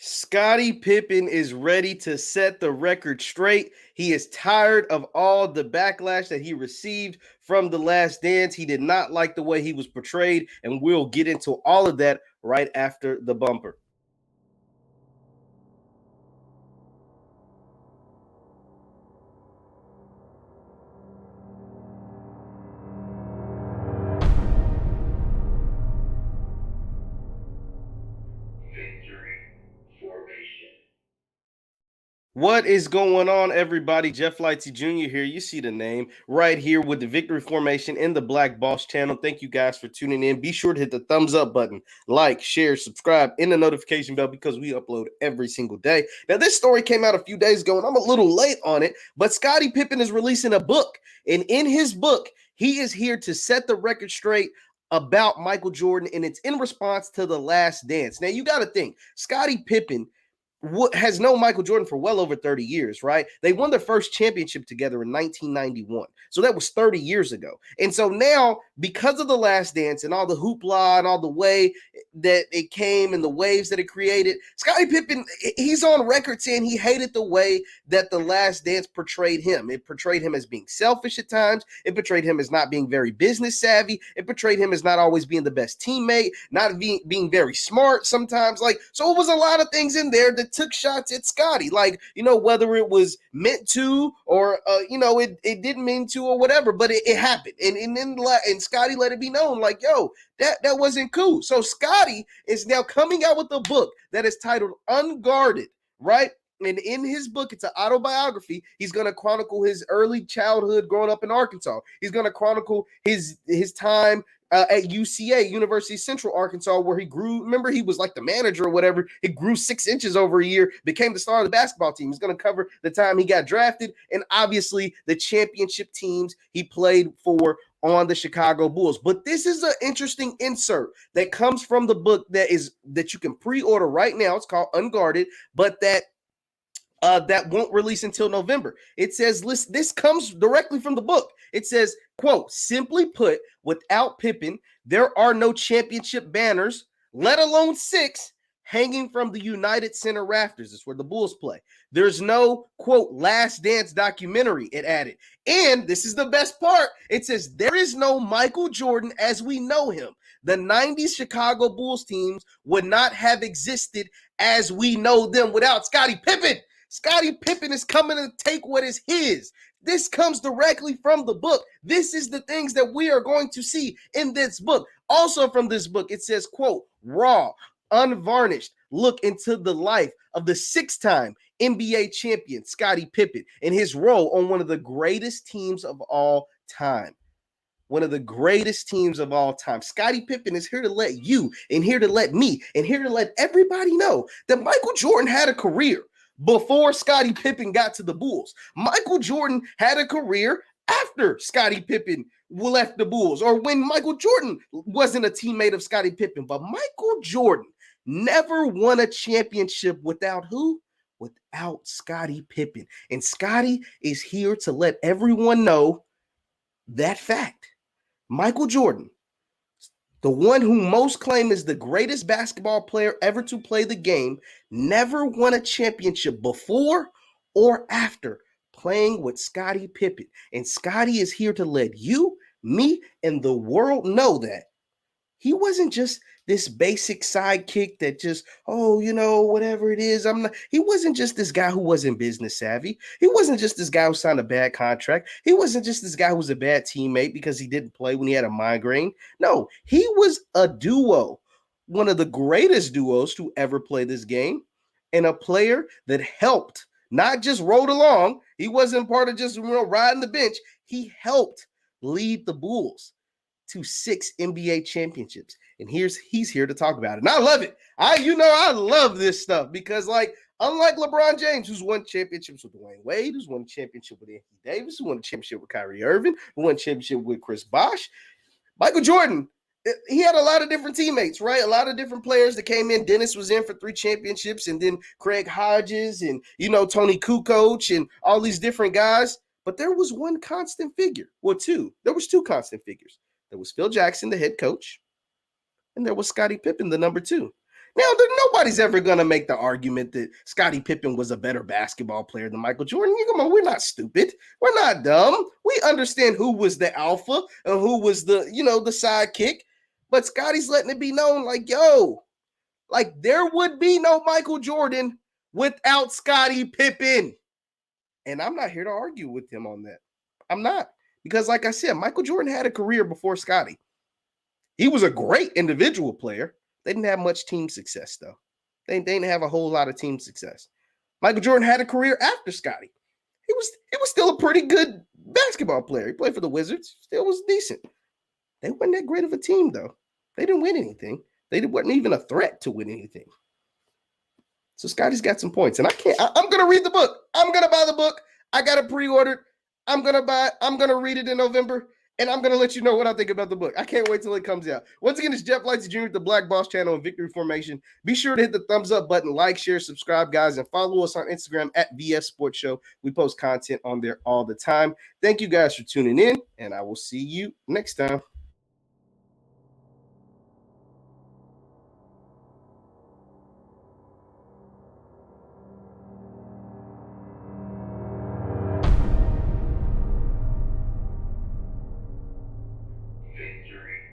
Scottie Pippen is ready to set the record straight. He is tired of all the backlash that he received from The Last Dance. He did not like the way he was portrayed, and we'll get into all of that right after the bumper. What is going on, everybody? Jeff Lightsy Jr. here. You see the name right here with the Victory Formation in the Black Boss channel. Thank you guys for tuning in. Be sure to hit the thumbs up button, like, share, subscribe, and the notification bell because we upload every single day. Now, this story came out a few days ago, and I'm a little late on it, but Scottie Pippen is releasing a book. And in his book, he is here to set the record straight about Michael Jordan, and it's in response to The Last Dance. Now, you got to think, Scottie Pippen has known Michael Jordan for well over 30 years, right? They won their first championship together in 1991. So that was 30 years ago. And so now, because of The Last Dance and all the hoopla and all the way that it came and the waves that it created, Scottie Pippen, he's on record saying he hated the way that The Last Dance portrayed him. It portrayed him as being selfish at times. It portrayed him as not being very business savvy. It portrayed him as not always being the best teammate, not being very smart sometimes. So it was a lot of things in there that took shots at Scottie, whether it was meant to or it didn't mean to or whatever, but it happened, and Scottie let it be known, that wasn't cool. So Scottie is now coming out with a book that is titled Unguarded, right? And in his book, it's an autobiography. He's going to chronicle his early childhood growing up in Arkansas. He's going to chronicle his time at UCA, University of Central Arkansas, where he grew. Remember, he was like the manager or whatever. He grew 6 inches over a year, became the star of the basketball team. He's going to cover the time he got drafted and obviously the championship teams he played for on the Chicago Bulls. But this is an interesting insert that comes from the book that you can pre-order right now. It's called Unguarded, but that won't release until November. It says, this comes directly from the book. It says, quote, simply put, without Pippen, there are no championship banners, let alone 6, hanging from the United Center rafters. It's where the Bulls play. There's no, quote, Last Dance documentary, it added. And this is the best part. It says, there is no Michael Jordan as we know him. The 90s Chicago Bulls teams would not have existed as we know them without Scottie Pippen. Scottie Pippen is coming to take what is his. This comes directly from the book. This is the things that we are going to see in this book. Also from this book, it says, quote, raw, unvarnished look into the life of the 6-time NBA champion, Scottie Pippen, and his role on one of the greatest teams of all time. One of the greatest teams of all time. Scottie Pippen is here to let you, and here to let me, and here to let everybody know that Michael Jordan had a career before Scottie Pippen got to the Bulls. Michael Jordan had a career after Scottie Pippen left the Bulls, or when Michael Jordan wasn't a teammate of Scottie Pippen. But Michael Jordan never won a championship without who? Without Scottie Pippen. And Scottie is here to let everyone know that fact. Michael Jordan, the one who most claim is the greatest basketball player ever to play the game, never won a championship before or after playing with Scottie Pippen. And Scottie is here to let you, me, and the world know that he wasn't just this basic sidekick that just, whatever it is. He wasn't just this guy who wasn't business savvy. He wasn't just this guy who signed a bad contract. He wasn't just this guy who was a bad teammate because he didn't play when he had a migraine. No, he was a duo, one of the greatest duos to ever play this game, and a player that helped, not just rode along. He wasn't part of just riding the bench. He helped lead the Bulls to 6 NBA championships. And he's here to talk about it. And I love it. I love this stuff because, unlike LeBron James, who's won championships with Dwayne Wade, who's won a championship with Anthony Davis, who won a championship with Kyrie Irving, who won a championship with Chris Bosh, Michael Jordan, he had a lot of different teammates, right? A lot of different players that came in. Dennis was in for 3 championships, and then Craig Hodges and, Tony Kukoc and all these different guys. But there was one constant figure. Well, 2. There was 2 constant figures. There was Phil Jackson, the head coach, and there was Scottie Pippen, the number 2. Now, nobody's ever going to make the argument that Scottie Pippen was a better basketball player than Michael Jordan. Come on, we're not stupid. We're not dumb. We understand who was the alpha and who was the sidekick. But Scottie's letting it be known, like, yo, like there would be no Michael Jordan without Scottie Pippen. And I'm not here to argue with him on that. I'm not. Because like I said, Michael Jordan had a career before Scottie. He was a great individual player. They didn't have much team success, though. They didn't have a whole lot of team success. Michael Jordan had a career after Scottie. He was still a pretty good basketball player. He played for the Wizards. Still was decent. They weren't that great of a team, though. They didn't win anything. They wasn't even a threat to win anything. So Scottie's got some points. And I'm going to read the book. I'm going to buy the book. I got it pre-ordered. I'm going to read it in November. And I'm going to let you know what I think about the book. I can't wait till it comes out. Once again, it's Jeff Lightsy Jr. with the Black Boss Channel and Victory Formation. Be sure to hit the thumbs up button, like, share, subscribe, guys, and follow us on Instagram at VF Sports Show. We post content on there all the time. Thank you guys for tuning in, and I will see you next time.